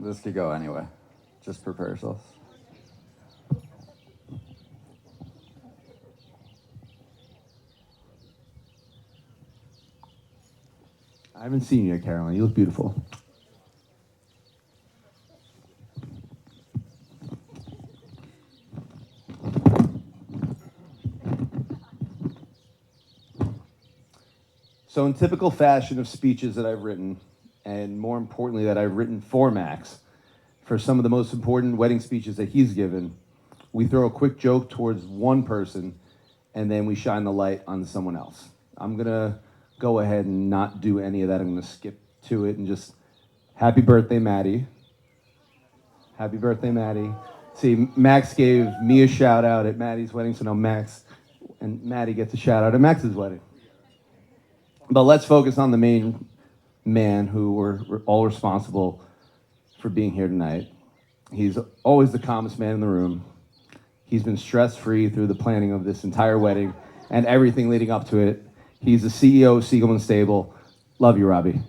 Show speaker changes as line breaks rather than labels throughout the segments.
This could go anyway. Just prepare yourselves.
I haven't seen you yet, Caroline. You look beautiful. So in typical fashion of speeches that I've written, and more importantly that I've written for Max, for some of the most important wedding speeches that he's given, we throw a quick joke towards one person, and then we shine the light on someone else. I'm gonna go ahead and not do any of that. I'm gonna skip to it and just, happy birthday, Maddie. Happy birthday, Maddie. See, Max gave me a shout out at Maddie's wedding, so now Max and Maddie gets a shout out at Max's wedding. But let's focus on the main man who we're all responsible for being here tonight. He's always the calmest man in the room. He's been stress-free through the planning of this entire wedding and everything leading up to it. He's the CEO of Siegelman Stable. Love you, Robbie.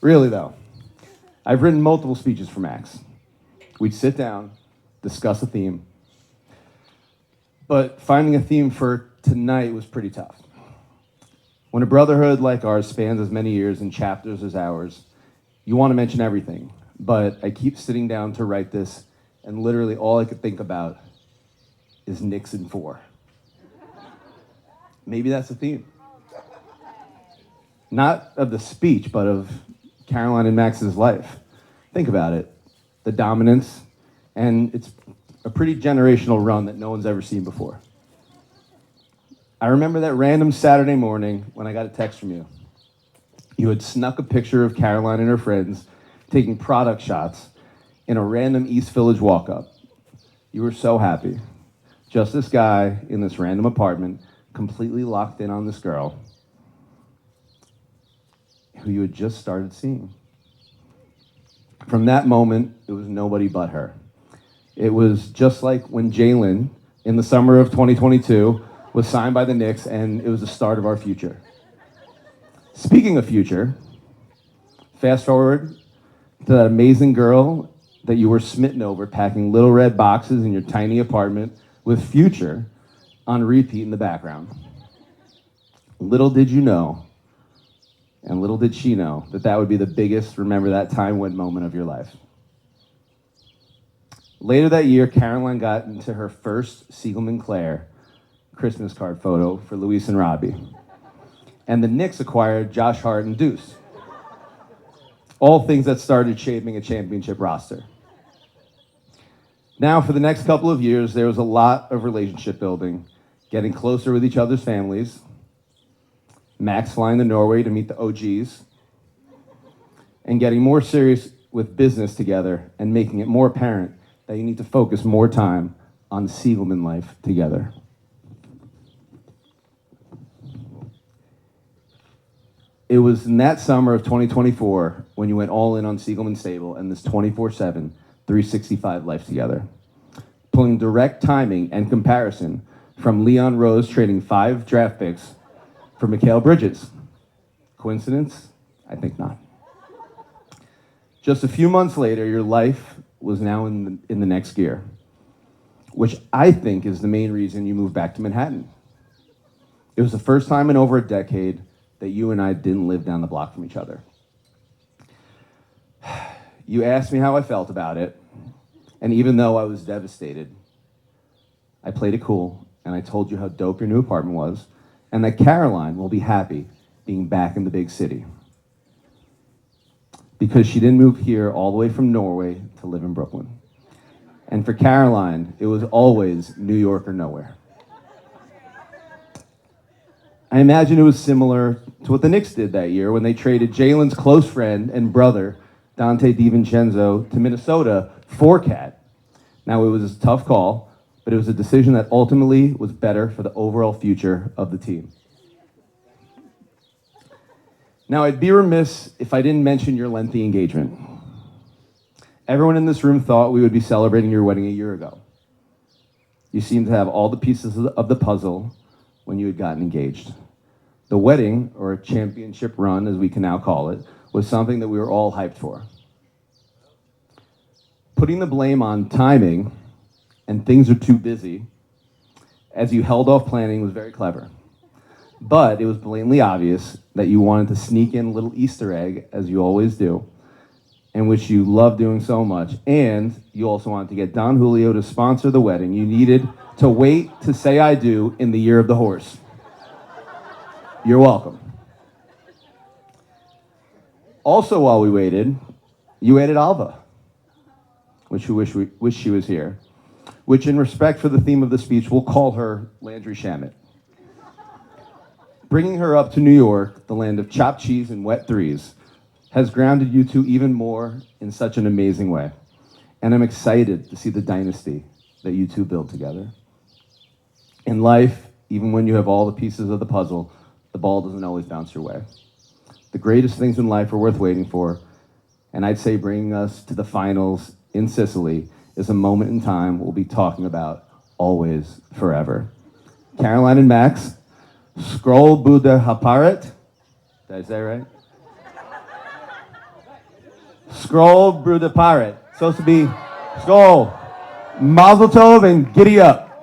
Really, though, I've written multiple speeches for Max. We'd sit down, discuss a theme, but finding a theme for tonight was pretty tough. When a brotherhood like ours spans as many years and chapters as ours, you want to mention everything, but I keep sitting down to write this, and literally all I could think about is Knicks in 4. Maybe that's the theme. Not of the speech, but of Karoline and Max's life. Think about it. The dominance, and it's a pretty generational run that no one's ever seen before. I remember that random Saturday morning when I got a text from you. You had snuck a picture of Karoline and her friends taking product shots in a random East Village walk-up. You were so happy. Just this guy in this random apartment, completely locked in on this girl who you had just started seeing. From that moment, it was nobody but her. It was just like when Jalen, in the summer of 2022, was signed by the Knicks, and it was the start of our future. Speaking of future, fast forward to that amazing girl that you were smitten over, packing little red boxes in your tiny apartment with Future on repeat in the background. Little did you know, and little did she know, that that would be the biggest remember that time when moment of your life. Later that year, Karoline got into her first Siegelman Claire Christmas card photo for Luis and Robbie. And the Knicks acquired Josh Hart and Deuce. All things that started shaping a championship roster. Now, for the next couple of years, there was a lot of relationship building, getting closer with each other's families, Max flying to Norway to meet the OGs, and getting more serious with business together and making it more apparent that you need to focus more time on Siegelman life together. It was in that summer of 2024 when you went all in on Siegelman Stable and this 24/7, 365 life together, pulling direct timing and comparison from Leon Rose trading 5 draft picks for Mikal Bridges. Coincidence? I think not. Just a few months later, your life was now in the next gear, which I think is the main reason you moved back to Manhattan. It was the first time in over a decade that you and I didn't live down the block from each other. You asked me how I felt about it, and even though I was devastated, I played it cool, and I told you how dope your new apartment was, and that Karoline will be happy being back in the big city. Because she didn't move here all the way from Norway to live in Brooklyn. And for Karoline, it was always New York or nowhere. I imagine it was similar to what the Knicks did that year when they traded Jalen's close friend and brother, Dante DiVincenzo, to Minnesota for Cat. Now, it was a tough call, but it was a decision that ultimately was better for the overall future of the team. Now, I'd be remiss if I didn't mention your lengthy engagement. Everyone in this room thought we would be celebrating your wedding a year ago. You seemed to have all the pieces of the puzzle when you had gotten engaged. The wedding, or a championship run as we can now call it, was something that we were all hyped for. Putting the blame on timing and things are too busy as you held off planning was very clever. But it was blatantly obvious that you wanted to sneak in a little Easter egg, as you always do, and which you love doing so much. And you also wanted to get Don Julio to sponsor the wedding. You needed to wait to say I do in the year of the horse. You're welcome. Also, while we waited, you added Alva, which we wish she was here, which in respect for the theme of the speech, we'll call her Landry Shamet. Bringing her up to New York, the land of chopped cheese and wet threes, has grounded you two even more in such an amazing way. And I'm excited to see the dynasty that you two build together. In life, even when you have all the pieces of the puzzle, the ball doesn't always bounce your way. The greatest things in life are worth waiting for, and I'd say bringing us to the finals in Sicily is a moment in time we'll be talking about always, forever. Karoline and Max, scroll Buddha Haparet. Did I say it right? Scroll Buddha Paret. Supposed to be scroll. Mazel Tov and giddy up.